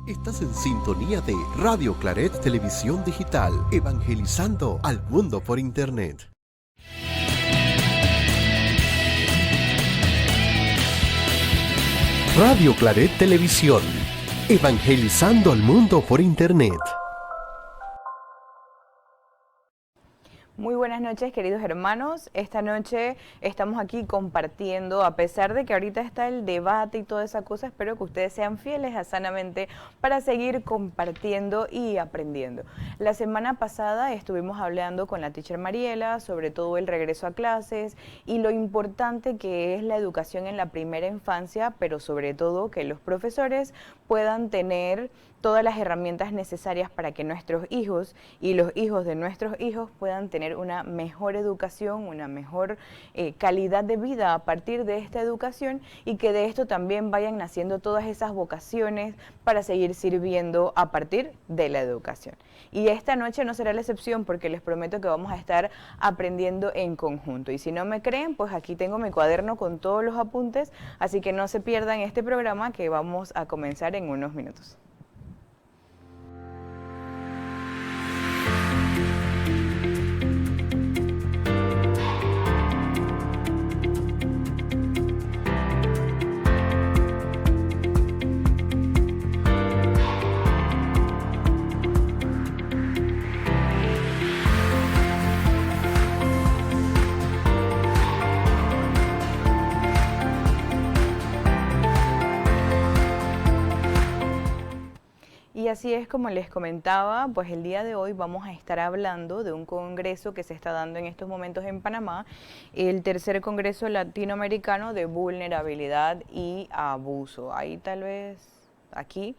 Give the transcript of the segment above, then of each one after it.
Estás en sintonía de Radio Claret Televisión Digital, evangelizando al mundo por Internet. Radio Claret Televisión, evangelizando al mundo por Internet. Muy buenas noches, queridos hermanos. Esta noche estamos aquí compartiendo, a pesar de que ahorita está el debate y toda esa cosa, espero que ustedes sean fieles a Sanamente para seguir compartiendo y aprendiendo. La semana pasada estuvimos hablando con la teacher Mariela sobre todo el regreso a clases y lo importante que es la educación en la primera infancia, pero sobre todo que los profesores puedan tener todas las herramientas necesarias para que nuestros hijos y los hijos de nuestros hijos puedan tener una mejor educación, una mejor calidad de vida a partir de esta educación y que de esto también vayan naciendo todas esas vocaciones para seguir sirviendo a partir de la educación. Y esta noche no será la excepción porque les prometo que vamos a estar aprendiendo en conjunto. Y si no me creen, pues aquí tengo mi cuaderno con todos los apuntes, así que no se pierdan este programa que vamos a comenzar en unos minutos. Y así es como les comentaba, pues el día de hoy vamos a estar hablando de un congreso que se está dando en estos momentos en Panamá, el tercer congreso latinoamericano de vulnerabilidad y abuso. Ahí tal vez, aquí.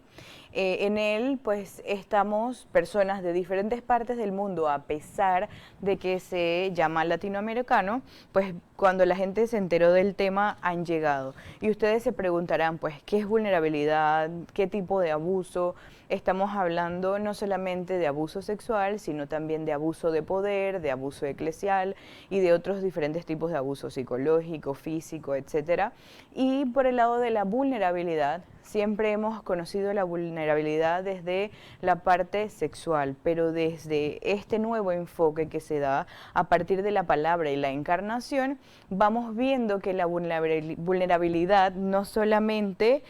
En él pues estamos personas de diferentes partes del mundo, a pesar de que se llama latinoamericano, pues cuando la gente se enteró del tema han llegado. Y ustedes se preguntarán, pues, ¿qué es vulnerabilidad? ¿Qué tipo de abuso? Estamos hablando no solamente de abuso sexual, sino también de abuso de poder, de abuso eclesial y de otros diferentes tipos de abuso psicológico, físico, etcétera. Y por el lado de la vulnerabilidad, siempre hemos conocido la vulnerabilidad desde la parte sexual, pero desde este nuevo enfoque que se da a partir de la palabra y la encarnación, vamos viendo que la vulnerabilidad no solamente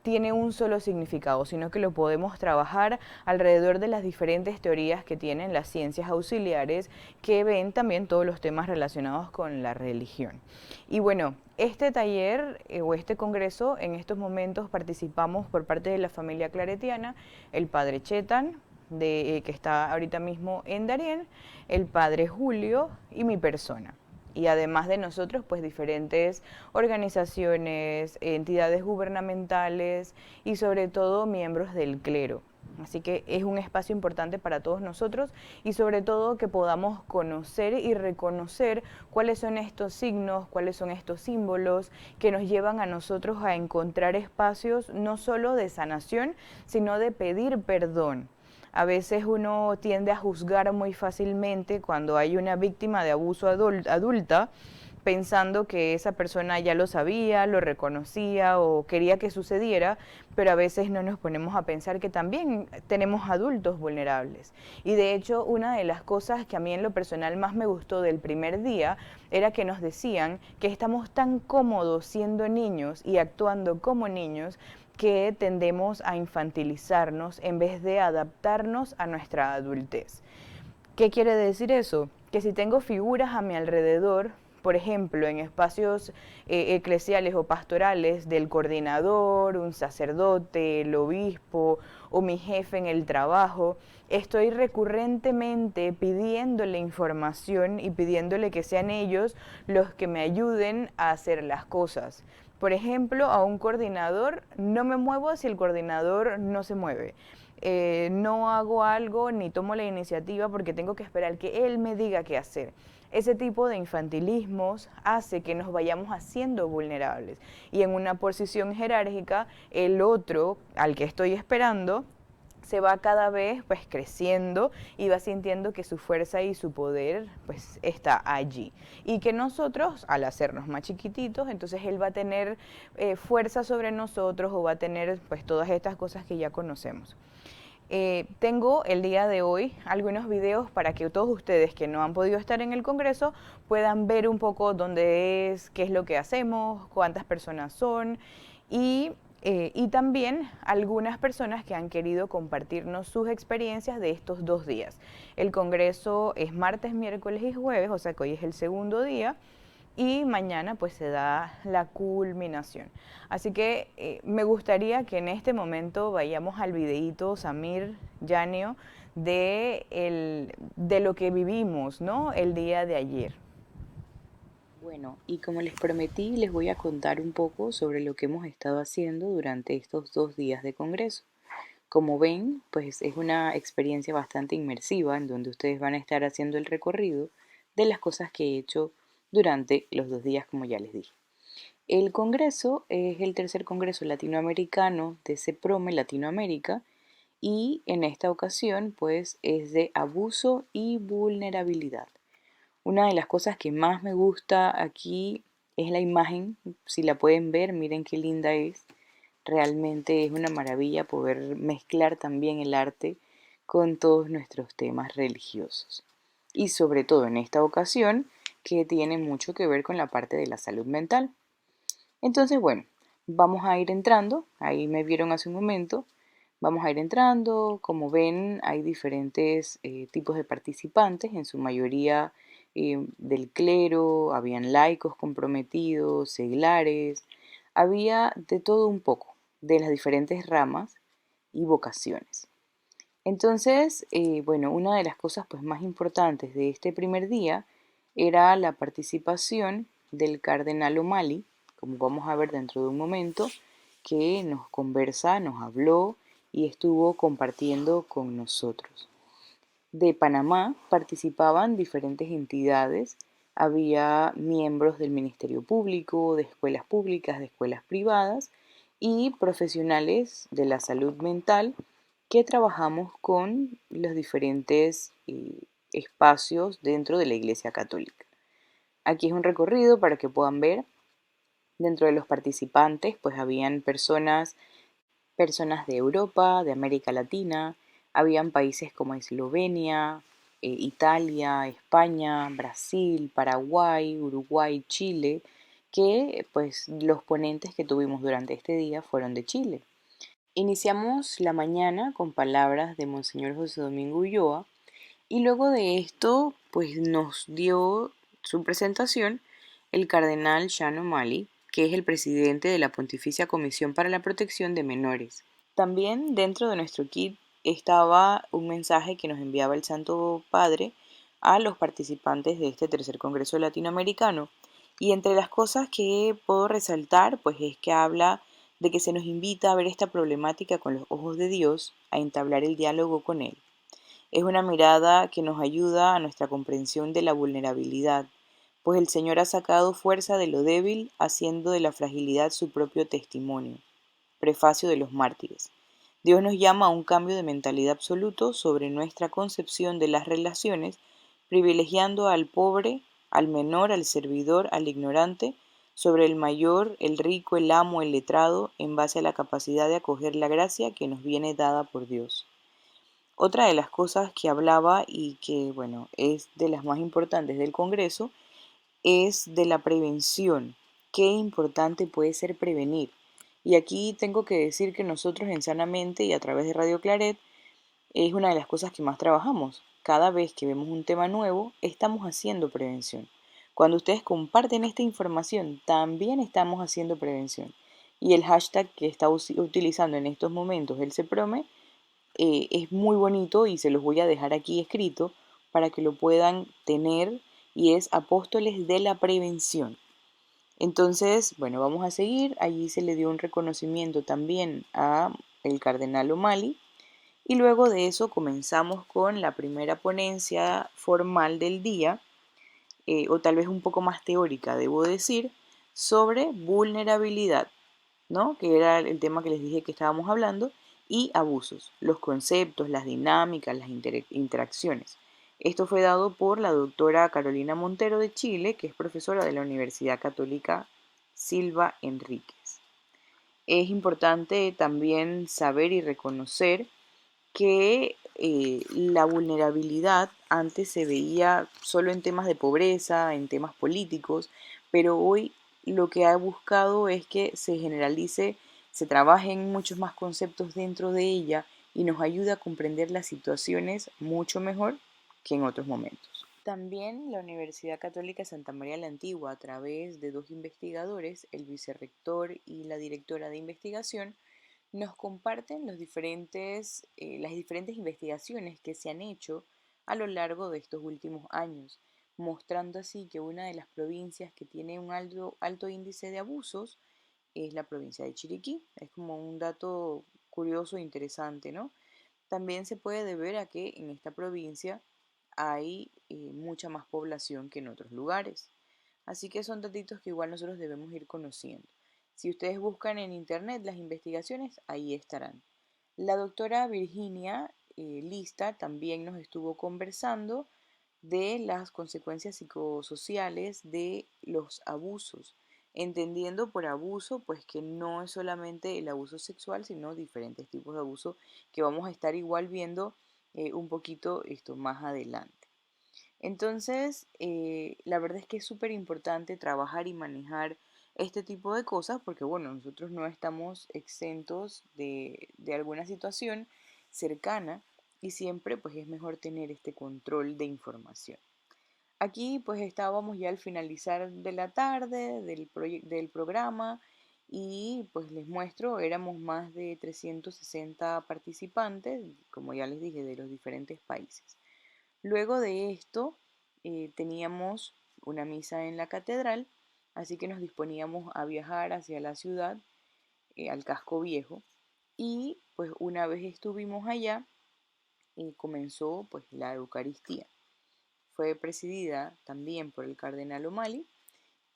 tiene un solo significado, sino que lo podemos trabajar alrededor de las diferentes teorías que tienen las ciencias auxiliares, que ven también todos los temas relacionados con la religión. Y bueno, este taller o este congreso, en estos momentos participamos por parte de la familia claretiana, el padre Chetan, que está ahorita mismo en Darién, el padre Julio y mi persona. Y además de nosotros, pues diferentes organizaciones, entidades gubernamentales y sobre todo miembros del clero. Así que es un espacio importante para todos nosotros y sobre todo que podamos conocer y reconocer cuáles son estos signos, cuáles son estos símbolos que nos llevan a nosotros a encontrar espacios no solo de sanación, sino de pedir perdón. A veces uno tiende a juzgar muy fácilmente cuando hay una víctima de abuso adulta, pensando que esa persona ya lo sabía, lo reconocía o quería que sucediera, pero a veces no nos ponemos a pensar que también tenemos adultos vulnerables. Y de hecho, una de las cosas que a mí en lo personal más me gustó del primer día era que nos decían que estamos tan cómodos siendo niños y actuando como niños que tendemos a infantilizarnos en vez de adaptarnos a nuestra adultez. ¿Qué quiere decir eso? Que si tengo figuras a mi alrededor, por ejemplo, en espacios eclesiales o pastorales del coordinador, un sacerdote, el obispo o mi jefe en el trabajo, estoy recurrentemente pidiéndole información y pidiéndole que sean ellos los que me ayuden a hacer las cosas. Por ejemplo, a un coordinador no me muevo si el coordinador no se mueve. No hago algo ni tomo la iniciativa porque tengo que esperar que él me diga qué hacer. Ese tipo de infantilismos hace que nos vayamos haciendo vulnerables y en una posición jerárquica el otro al que estoy esperando se va cada vez pues creciendo y va sintiendo que su fuerza y su poder pues está allí y que nosotros al hacernos más chiquititos entonces él va a tener fuerza sobre nosotros o va a tener pues todas estas cosas que ya conocemos. Tengo el día de hoy algunos videos para que todos ustedes que no han podido estar en el Congreso puedan ver un poco dónde es, qué es lo que hacemos, cuántas personas son y también algunas personas que han querido compartirnos sus experiencias de estos 2 días. El Congreso es martes, miércoles y jueves, o sea que hoy es el segundo día y mañana pues se da la culminación. Así que me gustaría que en este momento vayamos al videíto, Samir, Yanio, de lo que vivimos, ¿no? El día de ayer. Bueno, y como les prometí, les voy a contar un poco sobre lo que hemos estado haciendo durante estos 2 días de congreso. Como ven, pues es una experiencia bastante inmersiva en donde ustedes van a estar haciendo el recorrido de las cosas que he hecho durante los 2 días, como ya les dije. El congreso es el tercer congreso latinoamericano de CEPROME Latinoamérica y en esta ocasión pues es de abuso y vulnerabilidad. Una de las cosas que más me gusta aquí es la imagen. Si la pueden ver, miren qué linda es. Realmente es una maravilla poder mezclar también el arte con todos nuestros temas religiosos. Y sobre todo en esta ocasión, que tiene mucho que ver con la parte de la salud mental. Entonces, bueno, vamos a ir entrando. Ahí me vieron hace un momento. Vamos a ir entrando. Como ven, hay diferentes tipos de participantes, en su mayoría del clero, habían laicos comprometidos, seglares, había de todo un poco, de las diferentes ramas y vocaciones. Entonces, bueno, una de las cosas pues más importantes de este primer día era la participación del cardenal O'Malley, como vamos a ver dentro de un momento, que nos conversa, nos habló y estuvo compartiendo con nosotros. De Panamá participaban diferentes entidades, había miembros del Ministerio Público, de escuelas públicas, de escuelas privadas y profesionales de la salud mental que trabajamos con los diferentes espacios dentro de la Iglesia Católica. Aquí es un recorrido para que puedan ver. Dentro de los participantes, pues habían personas de Europa, de América Latina, habían países como Eslovenia, Italia, España, Brasil, Paraguay, Uruguay, Chile, que pues los ponentes que tuvimos durante este día fueron de Chile. Iniciamos la mañana con palabras de Monseñor José Domingo Ulloa y luego de esto pues nos dio su presentación el cardenal Sean O'Malley, que es el presidente de la Pontificia Comisión para la Protección de Menores. También dentro de nuestro kit estaba un mensaje que nos enviaba el Santo Padre a los participantes de este tercer Congreso Latinoamericano. Y entre las cosas que puedo resaltar, pues es que habla de que se nos invita a ver esta problemática con los ojos de Dios, a entablar el diálogo con Él. Es una mirada que nos ayuda a nuestra comprensión de la vulnerabilidad, pues el Señor ha sacado fuerza de lo débil, haciendo de la fragilidad su propio testimonio. Prefacio de los mártires. Dios nos llama a un cambio de mentalidad absoluto sobre nuestra concepción de las relaciones, privilegiando al pobre, al menor, al servidor, al ignorante, sobre el mayor, el rico, el amo, el letrado, en base a la capacidad de acoger la gracia que nos viene dada por Dios. Otra de las cosas que hablaba y que, bueno, es de las más importantes del Congreso, es de la prevención. Qué importante puede ser prevenir. Y aquí tengo que decir que nosotros en Sanamente y a través de Radio Claret es una de las cosas que más trabajamos. Cada vez que vemos un tema nuevo, estamos haciendo prevención. Cuando ustedes comparten esta información, también estamos haciendo prevención. Y el hashtag que está utilizando en estos momentos el CEPROME es muy bonito y se los voy a dejar aquí escrito para que lo puedan tener y es Apóstoles de la Prevención. Entonces, bueno, vamos a seguir. Allí se le dio un reconocimiento también a el cardenal O'Malley y luego de eso comenzamos con la primera ponencia formal del día, o tal vez un poco más teórica, debo decir, sobre vulnerabilidad, ¿no? Que era el tema que les dije que estábamos hablando, y abusos, los conceptos, las dinámicas, las interacciones. Esto fue dado por la doctora Carolina Montero de Chile, que es profesora de la Universidad Católica Silva Enríquez. Es importante también saber y reconocer que la vulnerabilidad antes se veía solo en temas de pobreza, en temas políticos, pero hoy lo que ha buscado es que se generalice, se trabaje en muchos más conceptos dentro de ella y nos ayuda a comprender las situaciones mucho mejor que en otros momentos. También la Universidad Católica Santa María la Antigua, a través de dos investigadores, el vicerrector y la directora de investigación, nos comparten las diferentes investigaciones que se han hecho a lo largo de estos últimos años, mostrando así que una de las provincias que tiene un alto índice de abusos es la provincia de Chiriquí. Es como un dato curioso e interesante, ¿no? También se puede deber a que en esta provincia hay mucha más población que en otros lugares. Así que son datitos que igual nosotros debemos ir conociendo. Si ustedes buscan en internet las investigaciones, ahí estarán. La doctora Virginia Lista también nos estuvo conversando de las consecuencias psicosociales de los abusos, entendiendo por abuso pues que no es solamente el abuso sexual, sino diferentes tipos de abuso que vamos a estar igual viendo un poquito esto más adelante. Entonces, la verdad es que es súper importante trabajar y manejar este tipo de cosas porque, bueno, nosotros no estamos exentos de alguna situación cercana y siempre pues es mejor tener este control de información. Aquí pues estábamos ya al finalizar de la tarde del programa y pues les muestro, éramos más de 360 participantes, como ya les dije, de los diferentes países. Luego de esto teníamos una misa en la catedral, así que nos disponíamos a viajar hacia la ciudad, al casco viejo, y pues una vez estuvimos allá, comenzó pues la Eucaristía. Fue presidida también por el cardenal O'Malley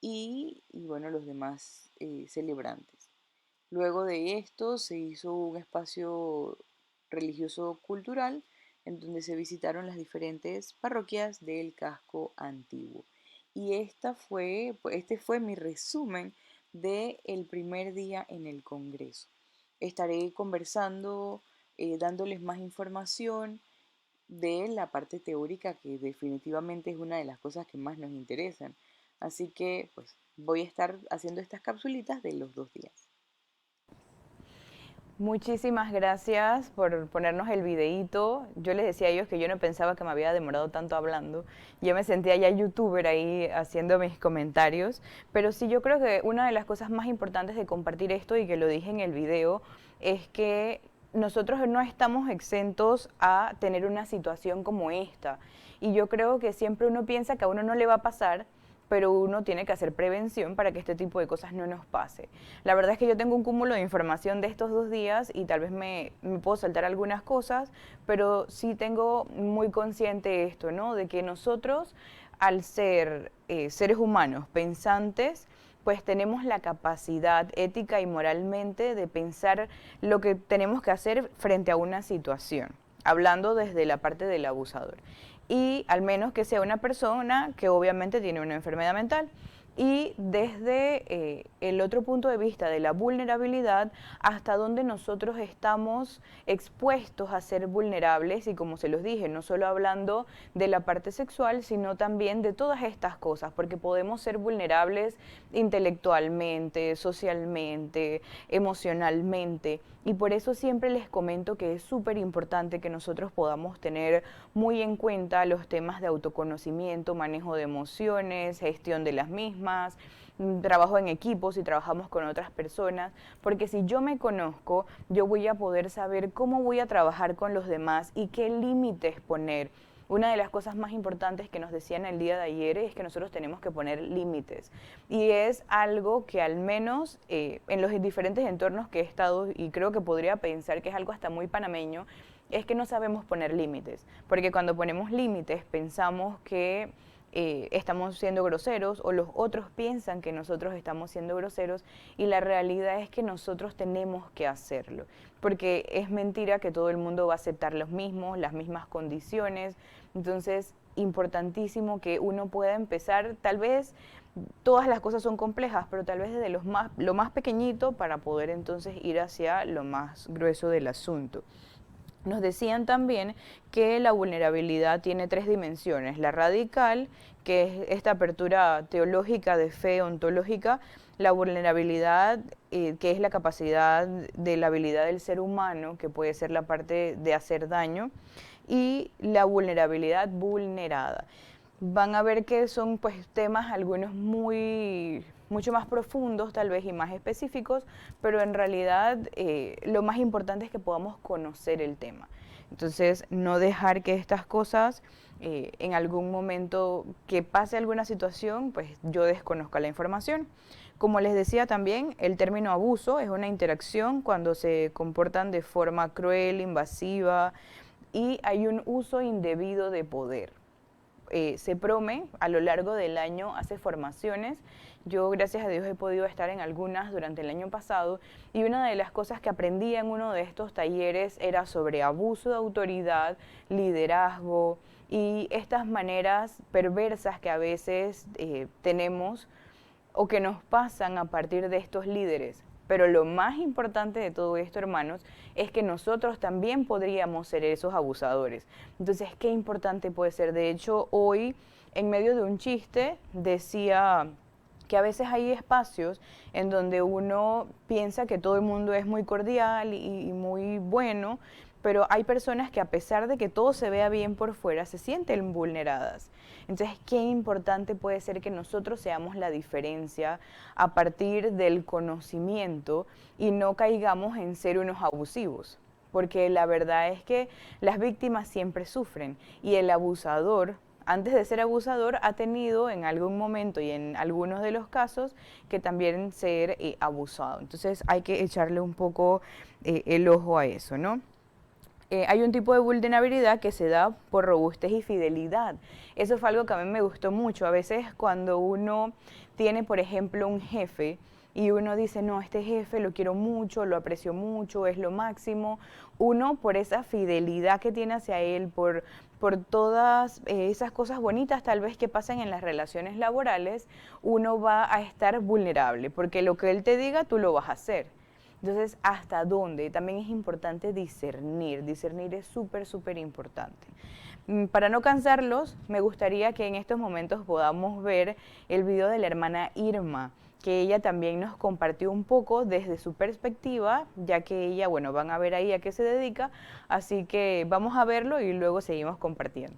y bueno, los demás celebrantes. Luego de esto se hizo un espacio religioso cultural en donde se visitaron las diferentes parroquias del casco antiguo. Y este fue mi resumen del primer día en el Congreso. Estaré conversando, dándoles más información de la parte teórica que definitivamente es una de las cosas que más nos interesan. Así que pues voy a estar haciendo estas capsulitas de los 2 días. Muchísimas gracias por ponernos el videíto. Yo les decía a ellos que yo no pensaba que me había demorado tanto hablando. Yo me sentía ya youtuber ahí haciendo mis comentarios. Pero sí, yo creo que una de las cosas más importantes de compartir esto, y que lo dije en el video, es que nosotros no estamos exentos a tener una situación como esta. Y yo creo que siempre uno piensa que a uno no le va a pasar, pero uno tiene que hacer prevención para que este tipo de cosas no nos pase. La verdad es que yo tengo un cúmulo de información de estos 2 días y tal vez me puedo saltar algunas cosas, pero sí tengo muy consciente esto, ¿no? De que nosotros, al ser seres humanos pensantes, pues tenemos la capacidad ética y moralmente de pensar lo que tenemos que hacer frente a una situación, hablando desde la parte del abusador. Y al menos que sea una persona que obviamente tiene una enfermedad mental. Y desde el otro punto de vista de la vulnerabilidad, hasta donde nosotros estamos expuestos a ser vulnerables, y como se los dije, no solo hablando de la parte sexual, sino también de todas estas cosas, porque podemos ser vulnerables intelectualmente, socialmente, emocionalmente, y por eso siempre les comento que es súper importante que nosotros podamos tener muy en cuenta los temas de autoconocimiento, manejo de emociones, gestión de las mismas, trabajo en equipo si trabajamos con otras personas, porque si yo me conozco, yo voy a poder saber cómo voy a trabajar con los demás y qué límites poner. Una de las cosas más importantes que nos decían el día de ayer es que nosotros tenemos que poner límites. Y es algo que al menos en los diferentes entornos que he estado, y creo que podría pensar que es algo hasta muy panameño, es que no sabemos poner límites. Porque cuando ponemos límites pensamos que estamos siendo groseros o los otros piensan que nosotros estamos siendo groseros y la realidad es que nosotros tenemos que hacerlo, porque es mentira que todo el mundo va a aceptar los mismos, las mismas condiciones. Entonces, importantísimo que uno pueda empezar, tal vez todas las cosas son complejas, pero tal vez desde lo más pequeñito para poder entonces ir hacia lo más grueso del asunto. Nos decían también que la vulnerabilidad tiene 3 dimensiones: la radical, que es esta apertura teológica de fe ontológica; la vulnerabilidad, que es la capacidad de la habilidad del ser humano, que puede ser la parte de hacer daño; y la vulnerabilidad vulnerada. Van a ver que son pues temas algunos mucho más profundos tal vez y más específicos, pero en realidad lo más importante es que podamos conocer el tema. Entonces, no dejar que estas cosas en algún momento que pase alguna situación, pues yo desconozca la información. Como les decía también, el término abuso es una interacción cuando se comportan de forma cruel, invasiva y hay un uso indebido de poder. CEPROME a lo largo del año hace formaciones. Yo, gracias a Dios, he podido estar en algunas durante el año pasado y una de las cosas que aprendí en uno de estos talleres era sobre abuso de autoridad, liderazgo y estas maneras perversas que a veces tenemos o que nos pasan a partir de estos líderes. Pero lo más importante de todo esto, hermanos, es que nosotros también podríamos ser esos abusadores. Entonces, qué importante puede ser. De hecho, hoy, en medio de un chiste, decía que a veces hay espacios en donde uno piensa que todo el mundo es muy cordial y muy bueno, pero hay personas que a pesar de que todo se vea bien por fuera, se sienten vulneradas. Entonces, qué importante puede ser que nosotros seamos la diferencia a partir del conocimiento y no caigamos en ser unos abusivos. Porque la verdad es que las víctimas siempre sufren y el abusador, antes de ser abusador, ha tenido en algún momento y en algunos de los casos que también ser abusado. Entonces, hay que echarle un poco el ojo a eso, ¿no? Hay un tipo de vulnerabilidad que se da por robustez y fidelidad. Eso fue algo que a mí me gustó mucho. A veces cuando uno tiene, por ejemplo, un jefe y uno dice, no, este jefe lo quiero mucho, lo aprecio mucho, es lo máximo, uno por esa fidelidad que tiene hacia él, por todas esas cosas bonitas tal vez que pasan en las relaciones laborales, uno va a estar vulnerable, porque lo que él te diga, tú lo vas a hacer. Entonces, ¿hasta dónde? También es importante discernir. Discernir es súper, súper importante. Para no cansarlos, me gustaría que en estos momentos podamos ver el video de la hermana Irma, que ella también nos compartió un poco desde su perspectiva, ya que ella, bueno, van a ver ahí a qué se dedica, así que vamos a verlo y luego seguimos compartiendo.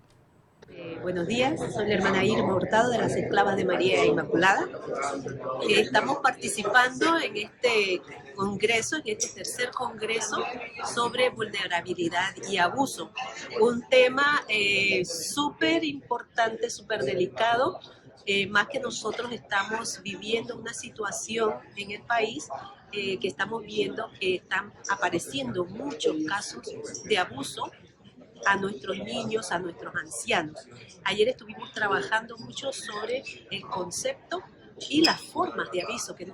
Buenos días, soy la hermana Irma Hurtado de las Esclavas de María Inmaculada. Estamos participando en este congreso, en este tercer congreso sobre vulnerabilidad y abuso. Un tema súper importante, súper delicado, más que nosotros estamos viviendo una situación en el país que estamos viendo que están apareciendo muchos casos de abuso a nuestros niños, a nuestros ancianos. Ayer estuvimos trabajando mucho sobre el concepto y las formas de abuso, que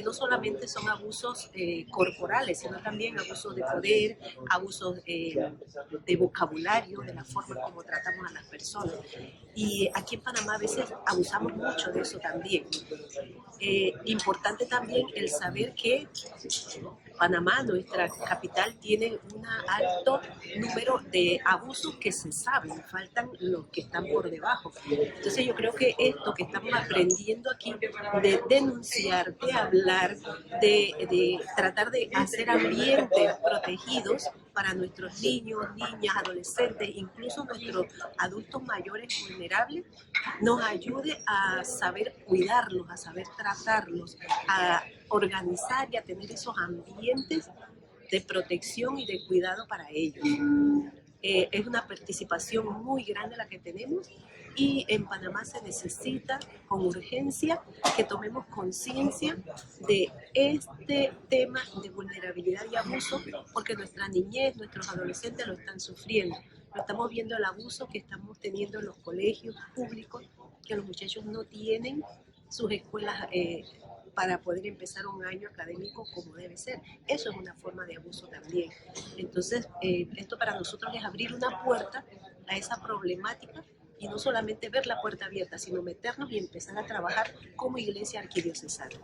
no solamente son abusos corporales, sino también abusos de poder, abusos de vocabulario, de la forma como tratamos a las personas. Y aquí en Panamá a veces abusamos mucho de eso también. Importante también el saber que Panamá, nuestra capital, tiene un alto número de abusos que se saben, faltan los que están por debajo. Entonces yo creo que esto que estamos aprendiendo aquí, de denunciar, de hablar, de tratar de hacer ambientes protegidos para nuestros niños, niñas, adolescentes, incluso nuestros adultos mayores vulnerables, nos ayude a saber cuidarlos, a saber tratarlos, a organizar y a tener esos ambientes de protección y de cuidado para ellos. Es una participación muy grande la que tenemos y en Panamá se necesita con urgencia que tomemos conciencia de este tema de vulnerabilidad y abuso porque nuestra niñez, nuestros adolescentes lo están sufriendo. pero estamos viendo el abuso que estamos teniendo en los colegios públicos, que los muchachos no tienen sus escuelas para poder empezar un año académico como debe ser. Eso es una forma de abuso también. Entonces, esto para nosotros es abrir una puerta a esa problemática y no solamente ver la puerta abierta, sino meternos y empezar a trabajar como iglesia arquidiocesana.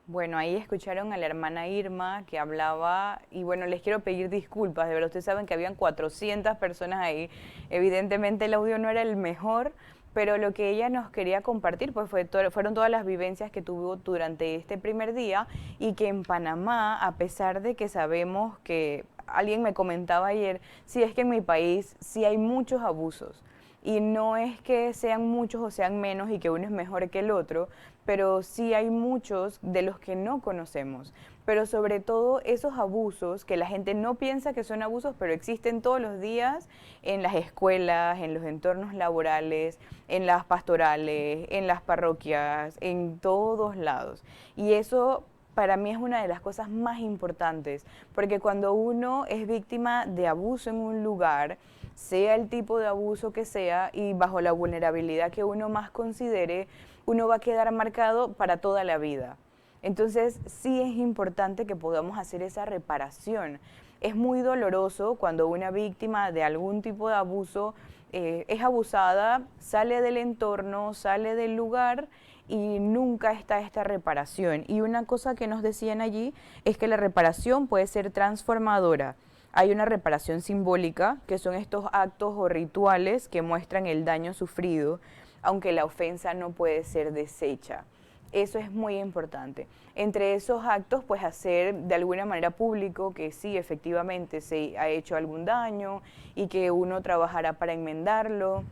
Bueno, ahí escucharon a la hermana Irma que hablaba, y bueno, les quiero pedir disculpas, de verdad, ustedes saben que habían 400 personas ahí, evidentemente el audio no era el mejor, pero lo que ella nos quería compartir pues fueron todas las vivencias que tuvo durante este primer día, y que en Panamá, a pesar de que sabemos que, alguien me comentaba ayer, sí, es que en mi país sí hay muchos abusos, y no es que sean muchos o sean menos y que uno es mejor que el otro, pero sí hay muchos de los que no conocemos. Pero sobre todo esos abusos que la gente no piensa que son abusos, pero existen todos los días en las escuelas, en los entornos laborales, en las pastorales, en las parroquias, en todos lados. Y eso para mí es una de las cosas más importantes, porque cuando uno es víctima de abuso en un lugar, sea el tipo de abuso que sea y bajo la vulnerabilidad que uno más considere, uno va a quedar marcado para toda la vida. Entonces sí es importante que podamos hacer esa reparación. Es muy doloroso cuando una víctima de algún tipo de abuso es abusada, sale del entorno, sale del lugar y nunca está esta reparación. Y una cosa que nos decían allí es que la reparación puede ser transformadora. Hay una reparación simbólica, que son estos actos o rituales que muestran el daño sufrido, aunque la ofensa no puede ser deshecha. Eso es muy importante. Entre esos actos, pues hacer de alguna manera público que sí, efectivamente se ha hecho algún daño y que uno trabajará para enmendarlo.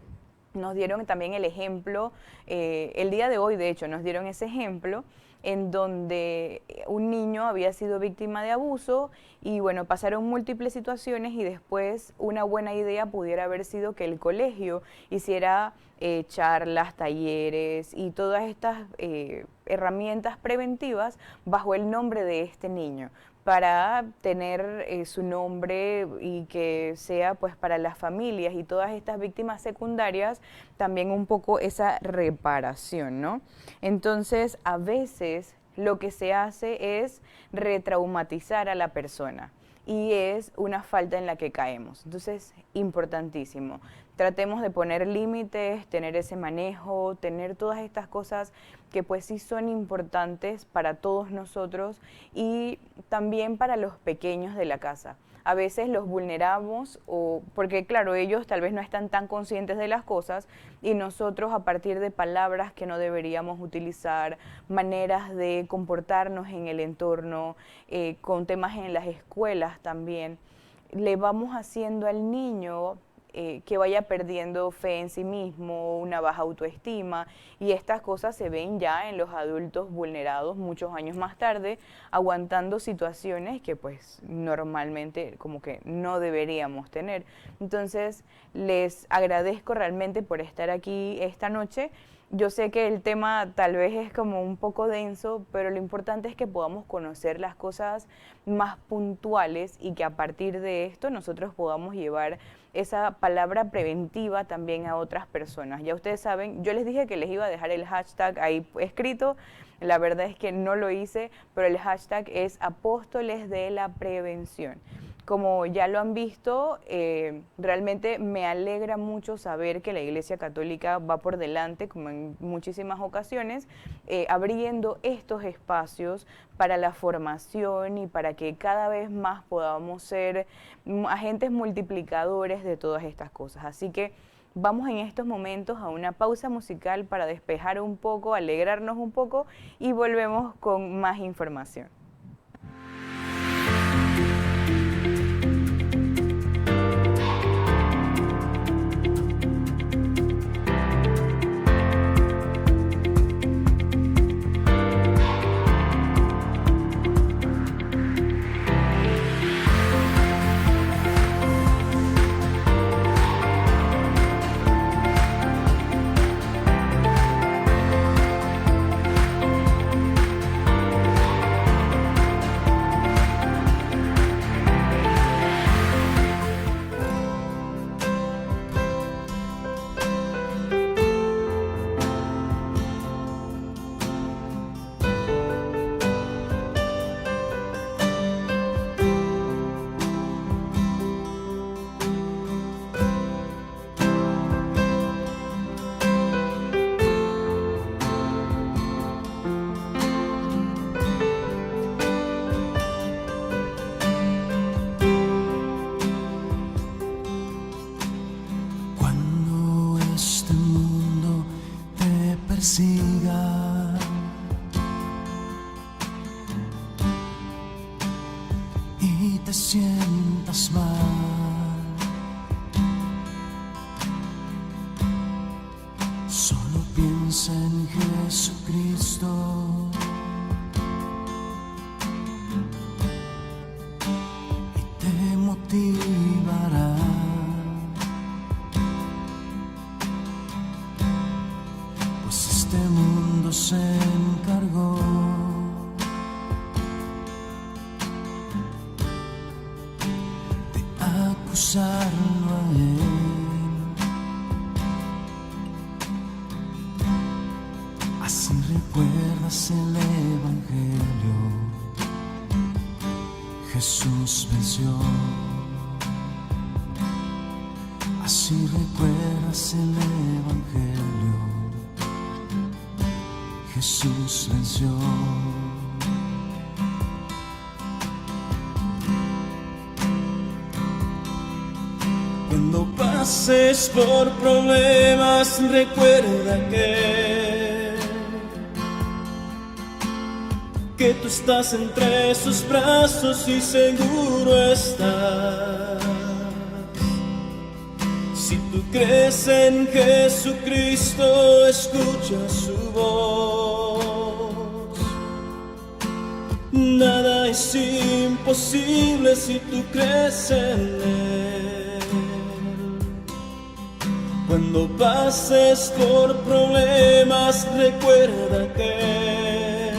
Nos dieron también el ejemplo, el día de hoy de hecho nos dieron ese ejemplo en donde un niño había sido víctima de abuso y bueno, pasaron múltiples situaciones y después una buena idea pudiera haber sido que el colegio hiciera charlas, talleres y todas estas herramientas preventivas bajo el nombre de este niño, para tener su nombre y que sea pues para las familias y todas estas víctimas secundarias también un poco esa reparación, ¿no? Entonces a veces lo que se hace es retraumatizar a la persona y es una falta en la que caemos. Entonces, importantísimo. Tratemos de poner límites, tener ese manejo, tener todas estas cosas que pues sí son importantes para todos nosotros y también para los pequeños de la casa. A veces los vulneramos porque claro, ellos tal vez no están tan conscientes de las cosas y nosotros a partir de palabras que no deberíamos utilizar, maneras de comportarnos en el entorno, con temas en las escuelas también, le vamos haciendo al niño que vaya perdiendo fe en sí mismo, una baja autoestima, y estas cosas se ven ya en los adultos vulnerados muchos años más tarde, aguantando situaciones que pues normalmente como que no deberíamos tener. Entonces les agradezco realmente por estar aquí esta noche. Yo sé que el tema tal vez es como un poco denso, pero lo importante es que podamos conocer las cosas más puntuales y que a partir de esto nosotros podamos llevar esa palabra preventiva también a otras personas. Ya ustedes saben, yo les dije que les iba a dejar el hashtag ahí escrito, la verdad es que no lo hice, pero el hashtag es Apóstoles de la Prevención. Como ya lo han visto, realmente me alegra mucho saber que la Iglesia Católica va por delante, como en muchísimas ocasiones, abriendo estos espacios para la formación y para que cada vez más podamos ser agentes multiplicadores de todas estas cosas. Así que vamos en estos momentos a una pausa musical para despejar un poco, alegrarnos un poco y volvemos con más información. persiga. Y te sientas mal, solo piensa en Jesucristo. Y te motivará. Pues este mundo se encargó acusarlo a él. Así recuerdas el Evangelio. Jesús venció. Así recuerdas el Evangelio. Jesús venció. Cuando pases por problemas, recuerda que tú estás entre sus brazos y seguro estás. Si tú crees en Jesucristo, escucha su voz. Nada es imposible si tú crees en Él. Cuando pases por problemas, recuerda que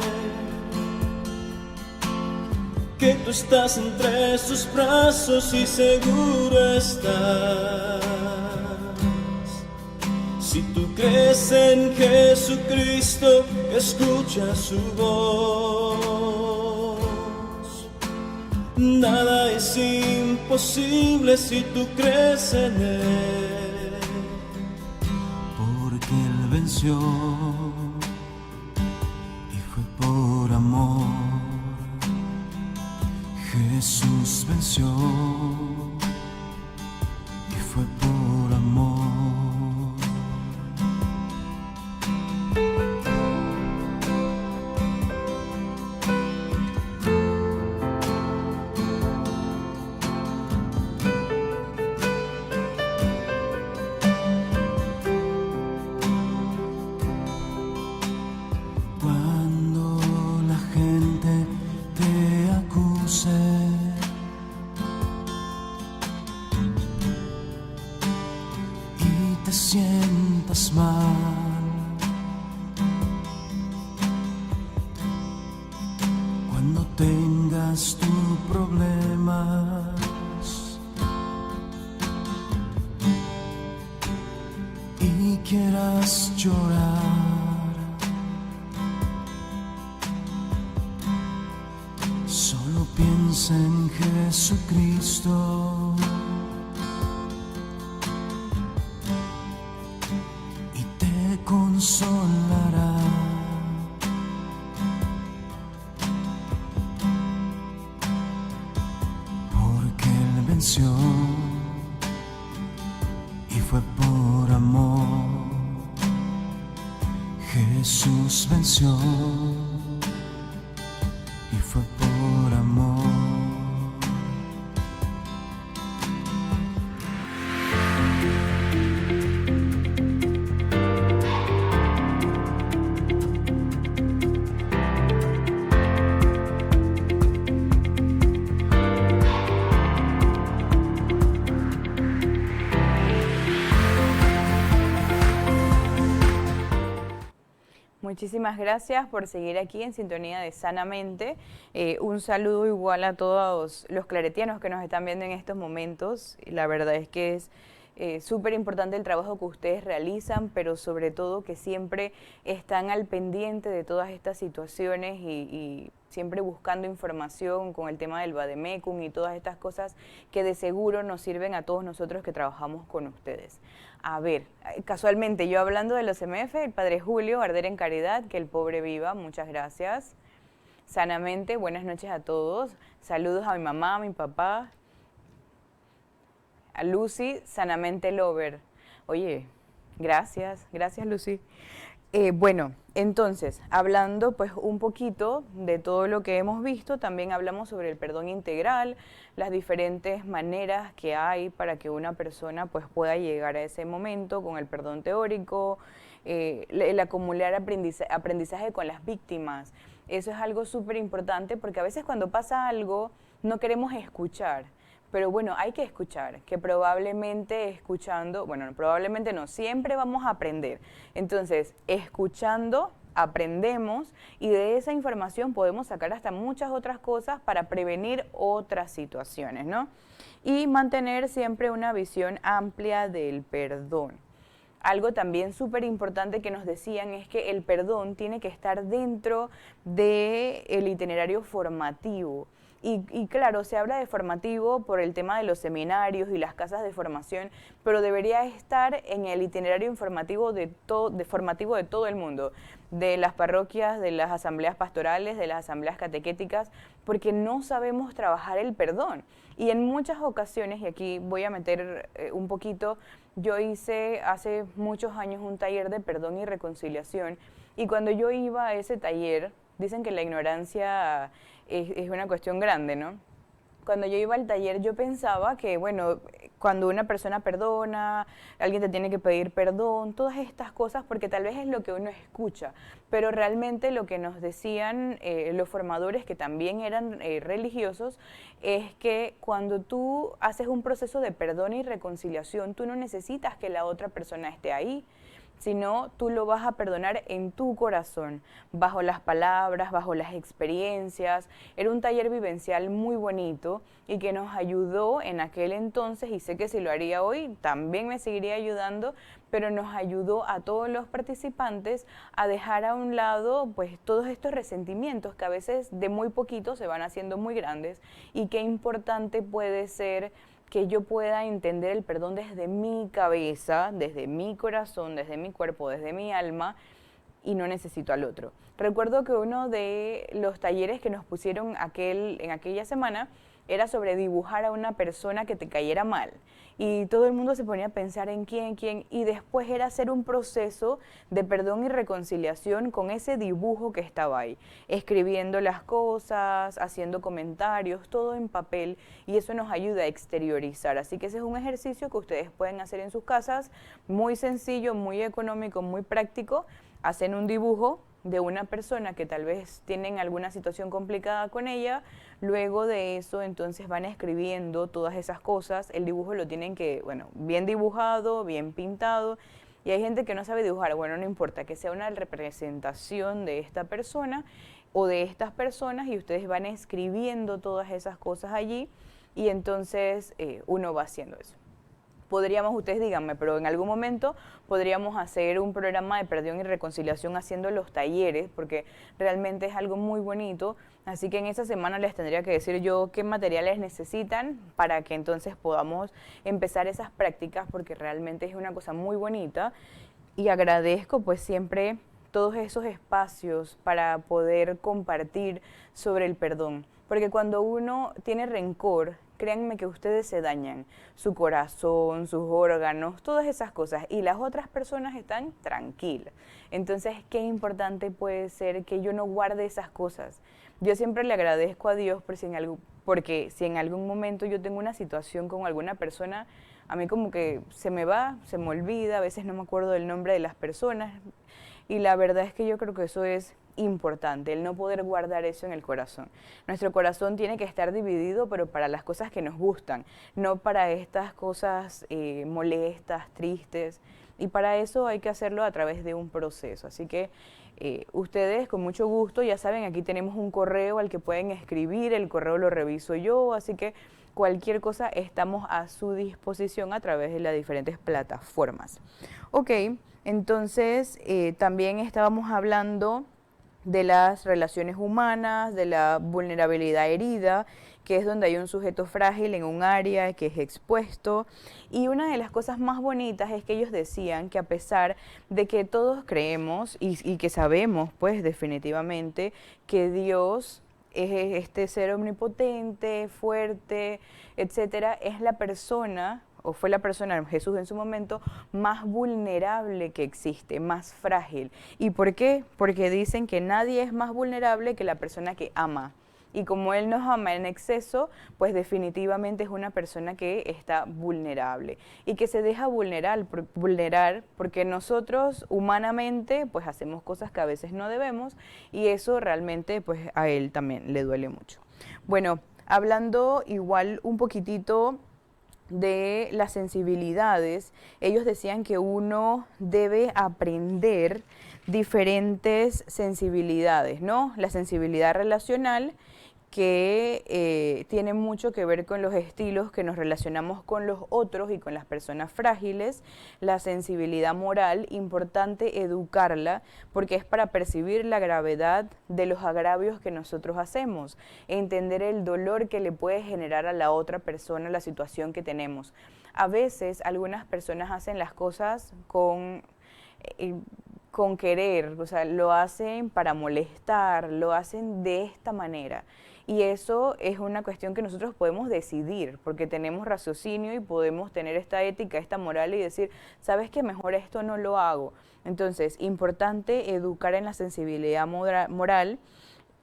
tú estás entre sus brazos y seguro estás. Si tú crees en Jesucristo, escucha su voz. Nada es imposible si tú crees en Él. Él venció y fue por amor. Jesús venció y fue por amor. Sientas mal, cuando tengas tus problemas y quieras llorar, solo piensa en Jesucristo. Consolará, porque Él venció y fue por amor. Jesús venció y fue por amor. Muchísimas gracias por seguir aquí en sintonía de Sanamente. Un saludo igual a todos los claretianos que nos están viendo en estos momentos. La verdad es que es súper importante el trabajo que ustedes realizan, pero sobre todo que siempre están al pendiente de todas estas situaciones y siempre buscando información con el tema del Vademecum y todas estas cosas que de seguro nos sirven a todos nosotros que trabajamos con ustedes. A ver, casualmente yo hablando de los MF, el Padre Julio, arder en caridad, que el pobre viva, muchas gracias. Sanamente, buenas noches a todos. Saludos a mi mamá, a mi papá, a Lucy, sanamente lover. Oye, gracias Lucy. Bueno, entonces, hablando pues un poquito de todo lo que hemos visto, también hablamos sobre el perdón integral, las diferentes maneras que hay para que una persona pues pueda llegar a ese momento con el perdón teórico, el acumular aprendizaje con las víctimas. Eso es algo súper importante porque a veces cuando pasa algo no queremos escuchar. Pero bueno, hay que escuchar, que probablemente escuchando, bueno, probablemente no, siempre vamos a aprender. Entonces, escuchando, aprendemos y de esa información podemos sacar hasta muchas otras cosas para prevenir otras situaciones, ¿no? Y mantener siempre una visión amplia del perdón. Algo también súper importante que nos decían es que el perdón tiene que estar dentro del itinerario formativo. Y claro, se habla de formativo por el tema de los seminarios y las casas de formación, pero debería estar en el itinerario informativo formativo de todo el mundo, de las parroquias, de las asambleas pastorales, de las asambleas catequéticas, porque no sabemos trabajar el perdón. Y en muchas ocasiones, y aquí voy a meter un poquito, yo hice hace muchos años un taller de perdón y reconciliación, y cuando yo iba a ese taller, dicen que la ignorancia es una cuestión grande, ¿no? Cuando yo iba al taller yo pensaba que, bueno, cuando una persona perdona, alguien te tiene que pedir perdón, todas estas cosas, porque tal vez es lo que uno escucha, pero realmente lo que nos decían los formadores, que también eran religiosos, es que cuando tú haces un proceso de perdón y reconciliación, tú no necesitas que la otra persona esté ahí, sino tú lo vas a perdonar en tu corazón, bajo las palabras, bajo las experiencias. Era un taller vivencial muy bonito y que nos ayudó en aquel entonces, y sé que si lo haría hoy también me seguiría ayudando, pero nos ayudó a todos los participantes a dejar a un lado pues todos estos resentimientos que a veces de muy poquito se van haciendo muy grandes, y qué importante puede ser que yo pueda entender el perdón desde mi cabeza, desde mi corazón, desde mi cuerpo, desde mi alma, y no necesito al otro. Recuerdo que uno de los talleres que nos pusieron en aquella semana era sobre dibujar a una persona que te cayera mal. Y todo el mundo se ponía a pensar en quién, y después era hacer un proceso de perdón y reconciliación con ese dibujo que estaba ahí, escribiendo las cosas, haciendo comentarios, todo en papel, y eso nos ayuda a exteriorizar. Así que ese es un ejercicio que ustedes pueden hacer en sus casas, muy sencillo, muy económico, muy práctico. Hacen un dibujo de una persona que tal vez tienen alguna situación complicada con ella, luego de eso entonces van escribiendo todas esas cosas, el dibujo lo tienen que, bueno, bien dibujado, bien pintado, y hay gente que no sabe dibujar, bueno, no importa, que sea una representación de esta persona o de estas personas, y ustedes van escribiendo todas esas cosas allí, y entonces uno va haciendo eso. Podríamos, ustedes díganme, pero en algún momento podríamos hacer un programa de perdón y reconciliación haciendo los talleres, porque realmente es algo muy bonito. Así que en esa semana les tendría que decir yo qué materiales necesitan para que entonces podamos empezar esas prácticas, porque realmente es una cosa muy bonita. Y agradezco pues siempre todos esos espacios para poder compartir sobre el perdón, porque cuando uno tiene rencor, créanme que ustedes se dañan, su corazón, sus órganos, todas esas cosas, y las otras personas están tranquilas. Entonces, qué importante puede ser que yo no guarde esas cosas. Yo siempre le agradezco a Dios porque si en algún momento yo tengo una situación con alguna persona, a mí como que se me va, se me olvida, a veces no me acuerdo del nombre de las personas, y la verdad es que yo creo que eso es importante, el no poder guardar eso en el corazón. Nuestro corazón tiene que estar dividido, pero para las cosas que nos gustan, no para estas cosas molestas, tristes, y para eso hay que hacerlo a través de un proceso. Así que ustedes con mucho gusto, ya saben, aquí tenemos un correo al que pueden escribir, el correo lo reviso yo, así que cualquier cosa estamos a su disposición a través de las diferentes plataformas. Ok, entonces también estábamos hablando de las relaciones humanas, de la vulnerabilidad herida, que es donde hay un sujeto frágil en un área que es expuesto. Y una de las cosas más bonitas es que ellos decían que a pesar de que todos creemos y que sabemos, pues definitivamente, que Dios es este ser omnipotente, fuerte, etcétera, es la persona o fue la persona, Jesús en su momento, más vulnerable que existe, más frágil. ¿Y por qué? Porque dicen que nadie es más vulnerable que la persona que ama. Y como Él nos ama en exceso, pues definitivamente es una persona que está vulnerable y que se deja vulnerar porque nosotros humanamente pues hacemos cosas que a veces no debemos y eso realmente pues a Él también le duele mucho. Bueno, hablando igual un poquitito de las sensibilidades, ellos decían que uno debe aprender diferentes sensibilidades, ¿no? La sensibilidad relacional, que tiene mucho que ver con los estilos que nos relacionamos con los otros y con las personas frágiles. La sensibilidad moral, importante educarla porque es para percibir la gravedad de los agravios que nosotros hacemos, entender el dolor que le puede generar a la otra persona la situación que tenemos. A veces algunas personas hacen las cosas con querer, o sea, lo hacen para molestar, lo hacen de esta manera. Y eso es una cuestión que nosotros podemos decidir, porque tenemos raciocinio y podemos tener esta ética, esta moral y decir, ¿sabes qué? Mejor esto no lo hago. Entonces, importante educar en la sensibilidad moral.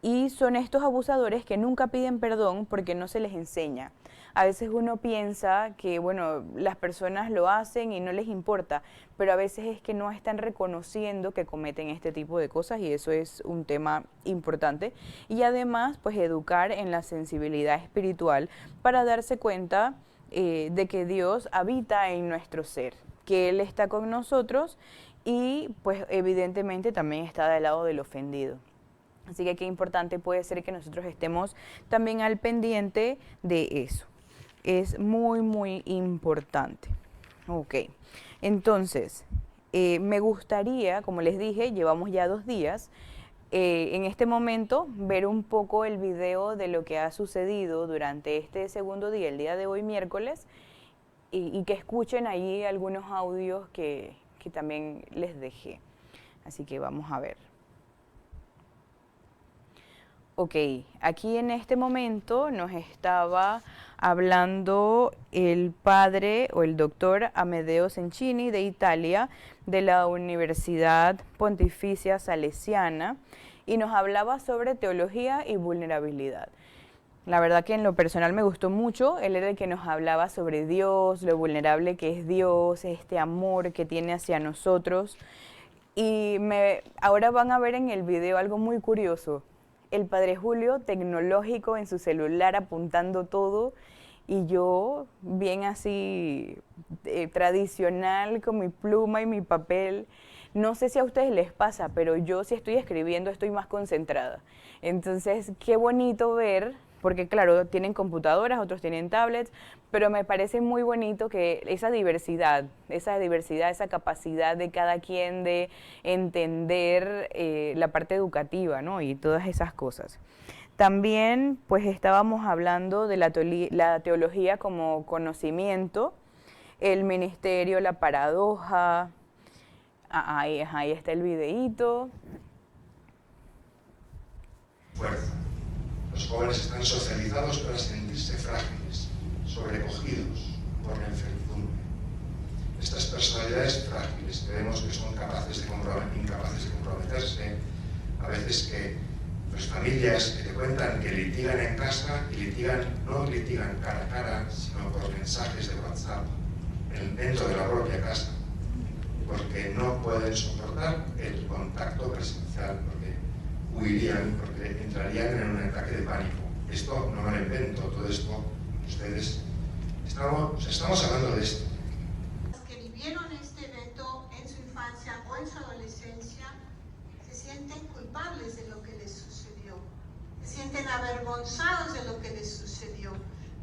Y son estos abusadores que nunca piden perdón porque no se les enseña. A veces uno piensa que, bueno, las personas lo hacen y no les importa, pero a veces es que no están reconociendo que cometen este tipo de cosas y eso es un tema importante. Y además, pues educar en la sensibilidad espiritual para darse cuenta de que Dios habita en nuestro ser, que Él está con nosotros y pues evidentemente también está del lado del ofendido. Así que qué importante puede ser que nosotros estemos también al pendiente de eso. Es muy, muy importante. Ok, entonces, me gustaría, como les dije, llevamos ya 2 días, en este momento ver un poco el video de lo que ha sucedido durante este segundo día, el día de hoy miércoles, y que escuchen ahí algunos audios que también les dejé. Así que vamos a ver. Ok, aquí en este momento nos estaba hablando el padre o el doctor Amedeo Cencini de Italia, de la Universidad Pontificia Salesiana, y nos hablaba sobre teología y vulnerabilidad. La verdad que en lo personal me gustó mucho, él era el que nos hablaba sobre Dios, lo vulnerable que es Dios, este amor que tiene hacia nosotros. Y ahora van a ver en el video algo muy curioso. El padre Julio tecnológico en su celular apuntando todo y yo bien así tradicional con mi pluma y mi papel. No sé si a ustedes les pasa, pero yo si estoy escribiendo estoy más concentrada. Entonces, qué bonito ver, porque claro, tienen computadoras, otros tienen tablets, pero me parece muy bonito que esa diversidad, esa capacidad de cada quien de entender la parte educativa, ¿no? Y todas esas cosas. También, pues estábamos hablando de la teología como conocimiento, el ministerio, la paradoja. Ahí está el videíto. Fuerza. Los jóvenes están socializados para sentirse frágiles, sobrecogidos por la incertidumbre. Estas personalidades frágiles que vemos que son incapaces de comprometerse, a veces que pues, familias que te cuentan que litigan en casa y no litigan cara a cara, sino por mensajes de WhatsApp dentro de la propia casa, porque no pueden soportar el contacto presencial, porque huirían, porque entrarían en un ataque de pánico. Esto no me lo invento, todo esto, ustedes, estamos hablando de esto. Los que vivieron este evento en su infancia o en su adolescencia se sienten culpables de lo que les sucedió, se sienten avergonzados de lo que les sucedió.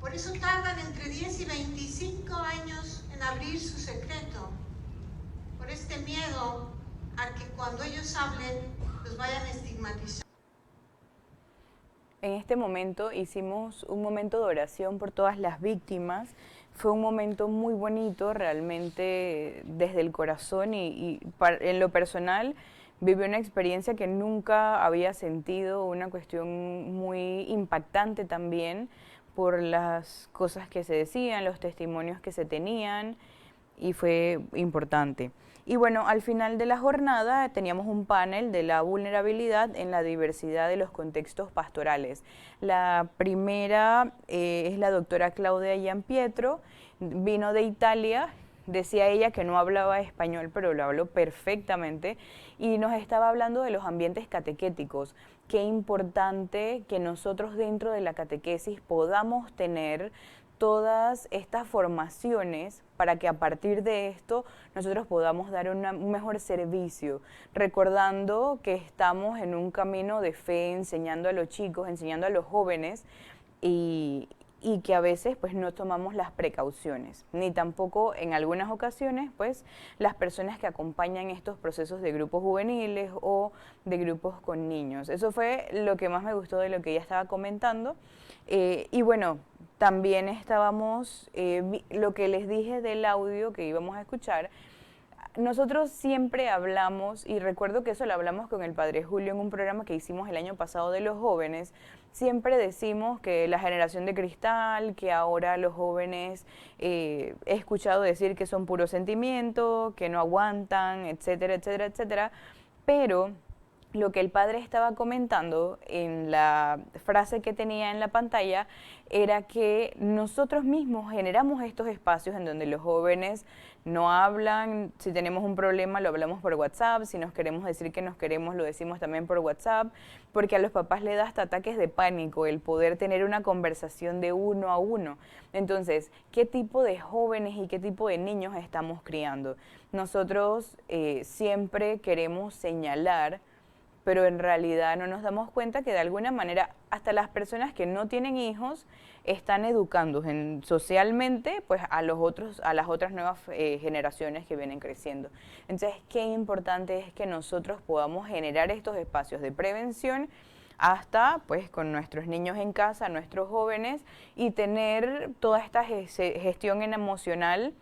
Por eso tardan entre 10 y 25 años en abrir su secreto, por este miedo a que cuando ellos hablen los vayan a estigmatizar. En este momento hicimos un momento de oración por todas las víctimas. Fue un momento muy bonito, realmente desde el corazón y en lo personal viví una experiencia que nunca había sentido, una cuestión muy impactante también, por las cosas que se decían, los testimonios que se tenían, y fue importante. Y bueno, al final de la jornada teníamos un panel de la vulnerabilidad en la diversidad de los contextos pastorales. La primera es la doctora Claudia Gianpietro, vino de Italia. Decía ella que no hablaba español, pero lo habló perfectamente, y nos estaba hablando de los ambientes catequéticos. Qué importante que nosotros dentro de la catequesis podamos tener todas estas formaciones para que a partir de esto nosotros podamos dar un mejor servicio, recordando que estamos en un camino de fe, enseñando a los chicos, enseñando a los jóvenes, y que a veces pues no tomamos las precauciones, ni tampoco en algunas ocasiones pues las personas que acompañan estos procesos de grupos juveniles o de grupos con niños. Eso fue lo que más me gustó de lo que ella estaba comentando. Y bueno, también estábamos, lo que les dije del audio que íbamos a escuchar, nosotros siempre hablamos, y recuerdo que eso lo hablamos con el Padre Julio en un programa que hicimos el año pasado de los jóvenes, siempre decimos que la generación de cristal, que ahora los jóvenes, he escuchado decir que son puro sentimiento, que no aguantan, etcétera, etcétera, etcétera, pero lo que el padre estaba comentando en la frase que tenía en la pantalla era que nosotros mismos generamos estos espacios en donde los jóvenes no hablan, si tenemos un problema lo hablamos por WhatsApp, si nos queremos decir que nos queremos lo decimos también por WhatsApp, porque a los papás le da hasta ataques de pánico el poder tener una conversación de uno a uno. Entonces, ¿qué tipo de jóvenes y qué tipo de niños estamos criando? Nosotros siempre queremos señalar, pero en realidad no nos damos cuenta que de alguna manera hasta las personas que no tienen hijos están educando socialmente pues a las otras nuevas generaciones que vienen creciendo. Entonces, qué importante es que nosotros podamos generar estos espacios de prevención hasta pues con nuestros niños en casa, nuestros jóvenes, y tener toda esta gestión en emocional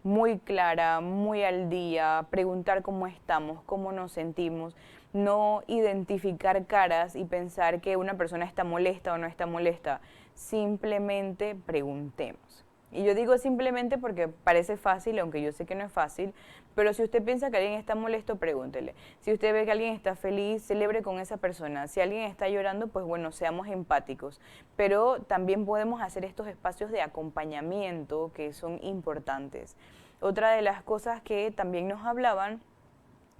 muy clara, muy al día, preguntar cómo estamos, cómo nos sentimos, no identificar caras y pensar que una persona está molesta o no está molesta, simplemente preguntemos. Y yo digo simplemente porque parece fácil, aunque yo sé que no es fácil, pero si usted piensa que alguien está molesto, pregúntele. Si usted ve que alguien está feliz, celebre con esa persona. Si alguien está llorando, pues bueno, seamos empáticos. Pero también podemos hacer estos espacios de acompañamiento que son importantes. Otra de las cosas que también nos hablaban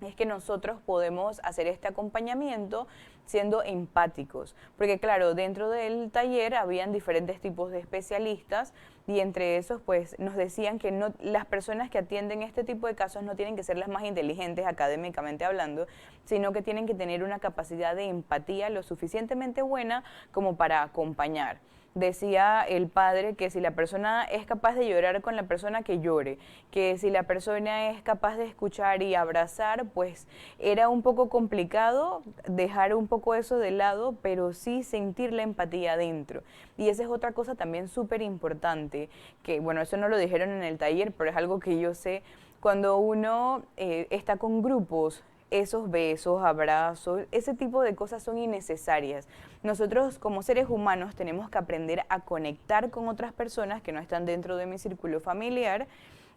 es que nosotros podemos hacer este acompañamiento siendo empáticos, porque claro, dentro del taller habían diferentes tipos de especialistas, y entre esos pues nos decían que no, las personas que atienden este tipo de casos no tienen que ser las más inteligentes académicamente hablando, sino que tienen que tener una capacidad de empatía lo suficientemente buena como para acompañar. Decía el padre que si la persona es capaz de llorar con la persona, que llore, que si la persona es capaz de escuchar y abrazar, pues era un poco complicado dejar un poco eso de lado, pero sí sentir la empatía adentro. Y esa es otra cosa también súper importante, que bueno, eso no lo dijeron en el taller, pero es algo que yo sé, cuando uno está con grupos, esos besos, abrazos, ese tipo de cosas son innecesarias. Nosotros como seres humanos tenemos que aprender a conectar con otras personas que no están dentro de mi círculo familiar,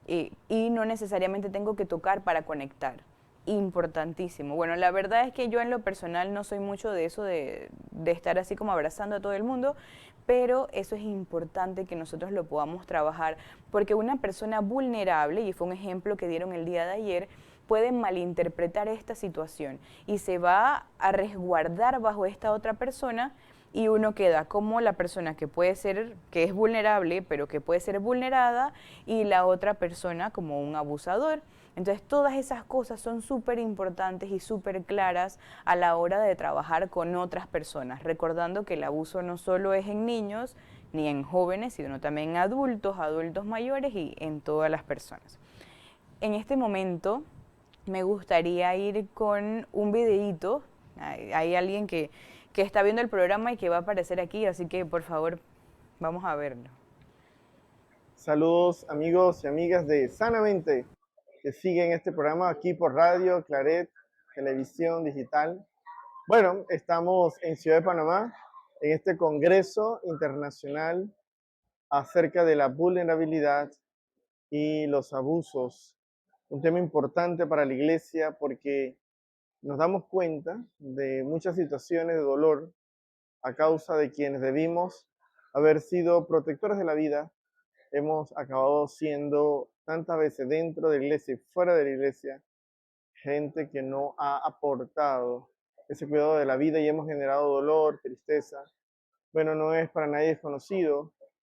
y no necesariamente tengo que tocar para conectar. Importantísimo. Bueno, la verdad es que yo en lo personal no soy mucho de eso de estar así como abrazando a todo el mundo, pero eso es importante que nosotros lo podamos trabajar, porque una persona vulnerable, y fue un ejemplo que dieron el día de ayer, puede malinterpretar esta situación y se va a resguardar bajo esta otra persona, y uno queda como la persona que puede ser, que es vulnerable, pero que puede ser vulnerada, y la otra persona como un abusador. Entonces todas esas cosas son súper importantes y súper claras a la hora de trabajar con otras personas, recordando que el abuso no solo es en niños ni en jóvenes, sino también en adultos, adultos mayores y en todas las personas. En este momento me gustaría ir con un videíto. Hay alguien que está viendo el programa y que va a aparecer aquí, así que por favor vamos a verlo. Saludos amigos y amigas de Sanamente, que siguen este programa aquí por Radio Claret, televisión digital. Bueno, estamos en Ciudad de Panamá en este Congreso Internacional acerca de la vulnerabilidad y los abusos. Un tema importante para la iglesia porque nos damos cuenta de muchas situaciones de dolor a causa de quienes debimos haber sido protectores de la vida. Hemos acabado siendo tantas veces dentro de la iglesia y fuera de la iglesia gente que no ha aportado ese cuidado de la vida y hemos generado dolor, tristeza. Bueno, no es para nadie desconocido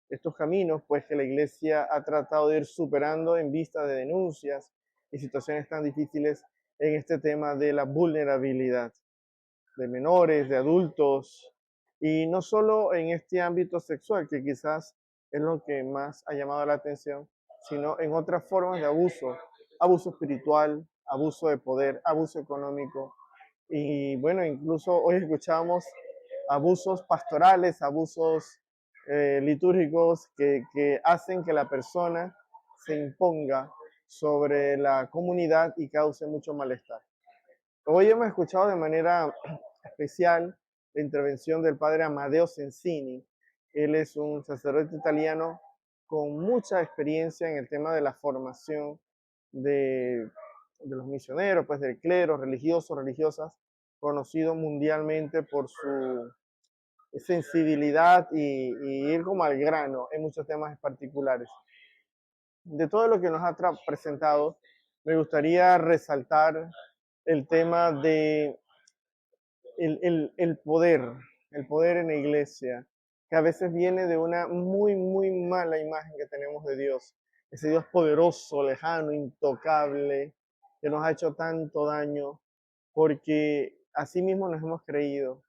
estos caminos, pues que la iglesia ha tratado de ir superando en vista de denuncias y situaciones tan difíciles en este tema de la vulnerabilidad de menores, de adultos, y no solo en este ámbito sexual, que quizás es lo que más ha llamado la atención, sino en otras formas de abuso, abuso espiritual, abuso de poder, abuso económico, y bueno, incluso hoy escuchamos abusos pastorales, abusos litúrgicos que hacen que la persona se imponga sobre la comunidad y cause mucho malestar. Hoy hemos escuchado de manera especial la intervención del padre Amadeo Sensini. Él es un sacerdote italiano con mucha experiencia en el tema de la formación de los misioneros, pues del clero, religiosos, religiosas, conocido mundialmente por su sensibilidad y ir como al grano en muchos temas particulares. De todo lo que nos ha presentado, me gustaría resaltar el tema de el poder en la iglesia, que a veces viene de una muy, muy mala imagen que tenemos de Dios. Ese Dios poderoso, lejano, intocable, que nos ha hecho tanto daño, porque así mismo nos hemos creído.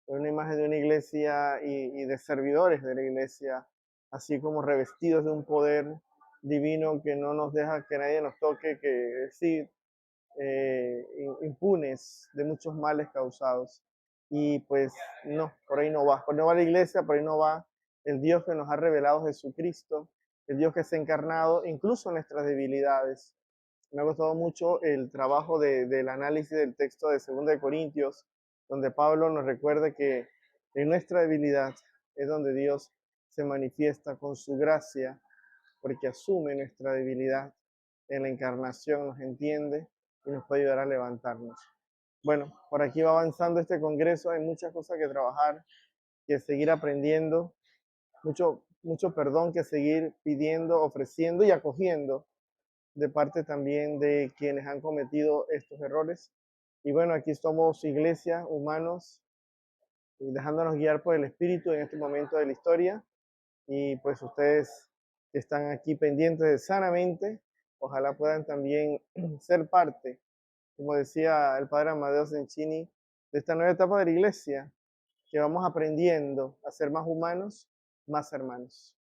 Una imagen de una iglesia y de servidores de la iglesia, así como revestidos de un poder divino que no nos deja que nadie nos toque, que sí, impunes de muchos males causados. Y pues no, por ahí no va. Por ahí no va la iglesia, por ahí no va el Dios que nos ha revelado Jesucristo, el Dios que se ha encarnado incluso en nuestras debilidades. Me ha gustado mucho el trabajo del análisis del texto de 2 de Corintios, donde Pablo nos recuerda que en nuestra debilidad es donde Dios se manifiesta con su gracia, porque asume nuestra debilidad en la encarnación, nos entiende y nos puede ayudar a levantarnos. Bueno, por aquí va avanzando este congreso, hay muchas cosas que trabajar, que seguir aprendiendo, mucho perdón que seguir pidiendo, ofreciendo y acogiendo de parte también de quienes han cometido estos errores. Y bueno, aquí somos iglesia, humanos, y dejándonos guiar por el Espíritu en este momento de la historia. Y pues ustedes que están aquí pendientes de Sanamente, ojalá puedan también ser parte, como decía el padre Amadeo Sensini, de esta nueva etapa de la iglesia, que vamos aprendiendo a ser más humanos, más hermanos.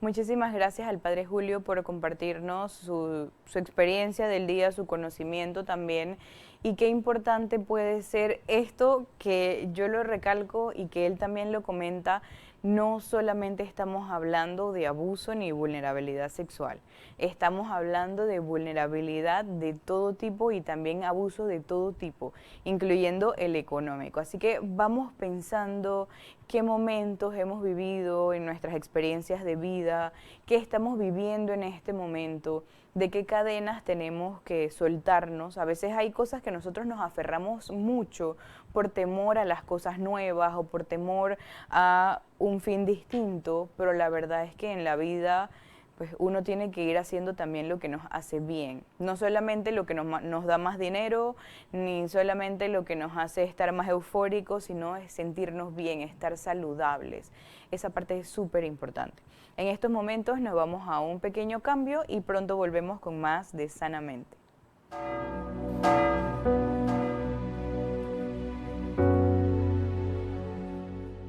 Muchísimas gracias al Padre Julio por compartirnos su experiencia del día, su conocimiento también, y qué importante puede ser esto que yo lo recalco y que él también lo comenta. No solamente estamos hablando de abuso ni vulnerabilidad sexual, estamos hablando de vulnerabilidad de todo tipo y también abuso de todo tipo, incluyendo el económico. Así que vamos pensando qué momentos hemos vivido en nuestras experiencias de vida, qué estamos viviendo en este momento, de qué cadenas tenemos que soltarnos. A veces hay cosas que nosotros nos aferramos mucho por temor a las cosas nuevas o por temor a un fin distinto, pero la verdad es que en la vida pues uno tiene que ir haciendo también lo que nos hace bien, no solamente lo que nos da más dinero, ni solamente lo que nos hace estar más eufóricos, sino es sentirnos bien, estar saludables. Esa parte es súper importante. En estos momentos nos vamos a un pequeño cambio y pronto volvemos con más de Sanamente.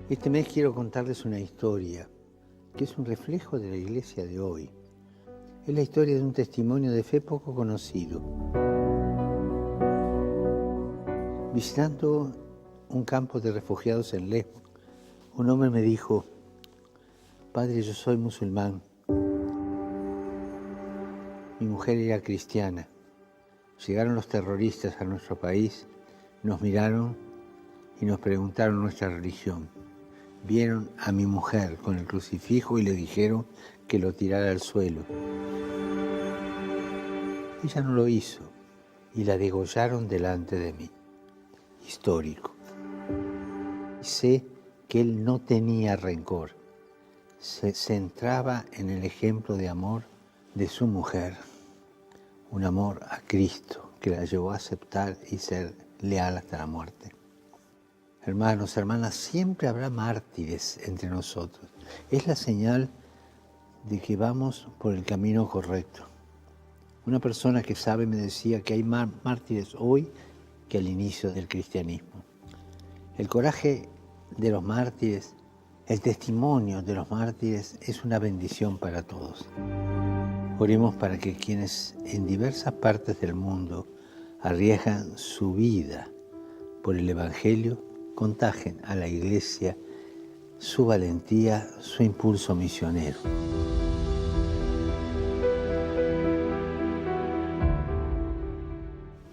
Este mes quiero contarles una historia que es un reflejo de la iglesia de hoy. Es la historia de un testimonio de fe poco conocido. Visitando un campo de refugiados en Lesbos, un hombre me dijo: Padre, yo soy musulmán. Mi mujer era cristiana. Llegaron los terroristas a nuestro país, nos miraron y nos preguntaron nuestra religión. Vieron a mi mujer con el crucifijo y le dijeron que lo tirara al suelo. Ella no lo hizo y la degollaron delante de mí. Histórico. Y sé que él no tenía rencor. Se centraba en el ejemplo de amor de su mujer. Un amor a Cristo que la llevó a aceptar y ser leal hasta la muerte. Hermanos, hermanas, siempre habrá mártires entre nosotros. Es la señal de que vamos por el camino correcto. Una persona que sabe me decía que hay más mártires hoy que al inicio del cristianismo. El coraje de los mártires, el testimonio de los mártires es una bendición para todos. Oremos para que quienes en diversas partes del mundo arriesgan su vida por el Evangelio contagien a la Iglesia su valentía, su impulso misionero.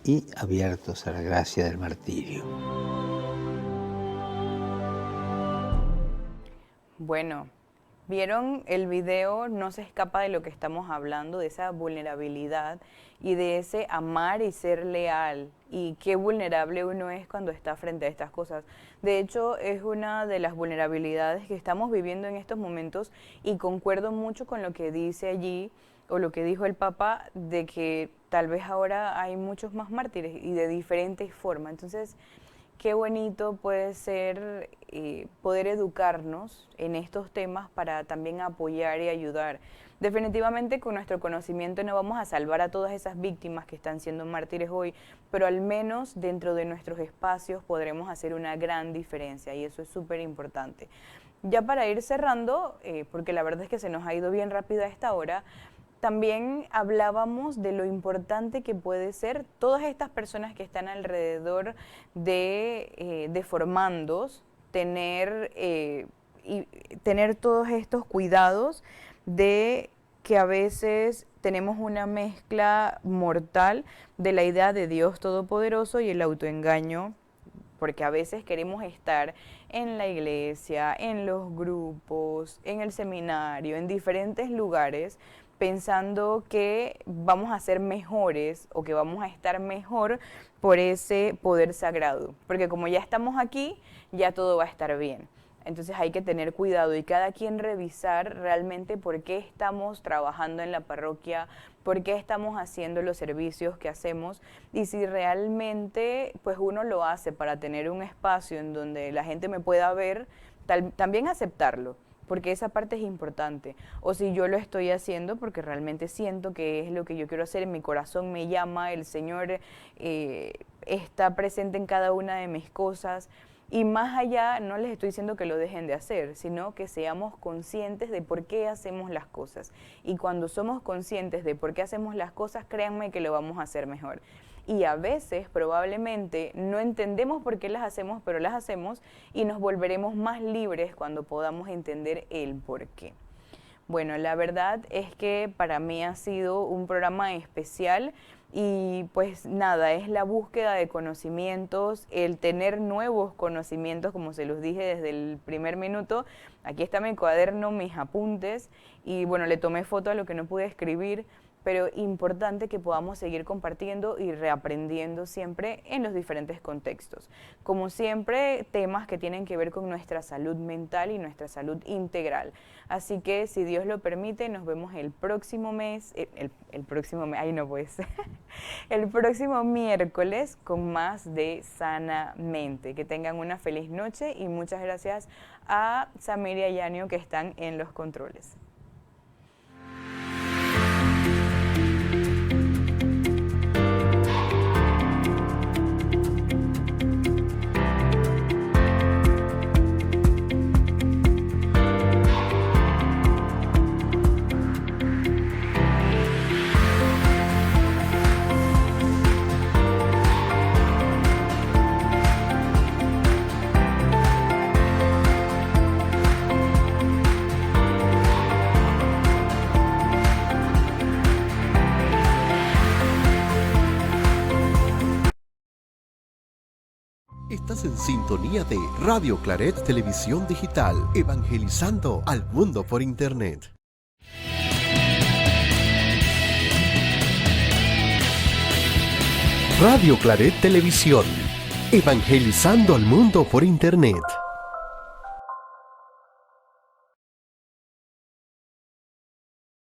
Y abiertos a la gracia del martirio. Bueno, vieron el video, no se escapa de lo que estamos hablando, de esa vulnerabilidad y de ese amar y ser leal. Y qué vulnerable uno es cuando está frente a estas cosas. De hecho, es una de las vulnerabilidades que estamos viviendo en estos momentos y concuerdo mucho con lo que dice allí o lo que dijo el Papa, de que tal vez ahora hay muchos más mártires y de diferentes formas. Entonces, qué bonito puede ser poder educarnos en estos temas para también apoyar y ayudar. Definitivamente con nuestro conocimiento no vamos a salvar a todas esas víctimas que están siendo mártires hoy, pero al menos dentro de nuestros espacios podremos hacer una gran diferencia y eso es súper importante. Ya para ir cerrando, porque la verdad es que se nos ha ido bien rápido a esta hora, también hablábamos de lo importante que puede ser todas estas personas que están alrededor de formandos, tener todos estos cuidados de que a veces tenemos una mezcla mortal de la idea de Dios Todopoderoso y el autoengaño, porque a veces queremos estar en la iglesia, en los grupos, en el seminario, en diferentes lugares, pensando que vamos a ser mejores o que vamos a estar mejor por ese poder sagrado. Porque como ya estamos aquí, ya todo va a estar bien. Entonces hay que tener cuidado y cada quien revisar realmente por qué estamos trabajando en la parroquia, por qué estamos haciendo los servicios que hacemos y si realmente pues uno lo hace para tener un espacio en donde la gente me pueda ver, también aceptarlo. Porque esa parte es importante, o si yo lo estoy haciendo porque realmente siento que es lo que yo quiero hacer, en mi corazón me llama, el Señor está presente en cada una de mis cosas, y más allá no les estoy diciendo que lo dejen de hacer, sino que seamos conscientes de por qué hacemos las cosas, y cuando somos conscientes de por qué hacemos las cosas, créanme que lo vamos a hacer mejor. Y a veces probablemente no entendemos por qué las hacemos, pero las hacemos y nos volveremos más libres cuando podamos entender el por qué. Bueno, la verdad es que para mí ha sido un programa especial y pues nada, es la búsqueda de conocimientos, el tener nuevos conocimientos, como se los dije desde el primer minuto. Aquí está mi cuaderno, mis apuntes y bueno, le tomé foto a lo que no pude escribir, pero importante que podamos seguir compartiendo y reaprendiendo siempre en los diferentes contextos. Como siempre, temas que tienen que ver con nuestra salud mental y nuestra salud integral. Así que, si Dios lo permite, nos vemos el próximo mes, el próximo miércoles con más de Sanamente. Que tengan una feliz noche y muchas gracias a Samir y a Yanio que están en los controles. Estás en sintonía de Radio Claret Televisión Digital, evangelizando al mundo por Internet. Radio Claret Televisión, evangelizando al mundo por Internet.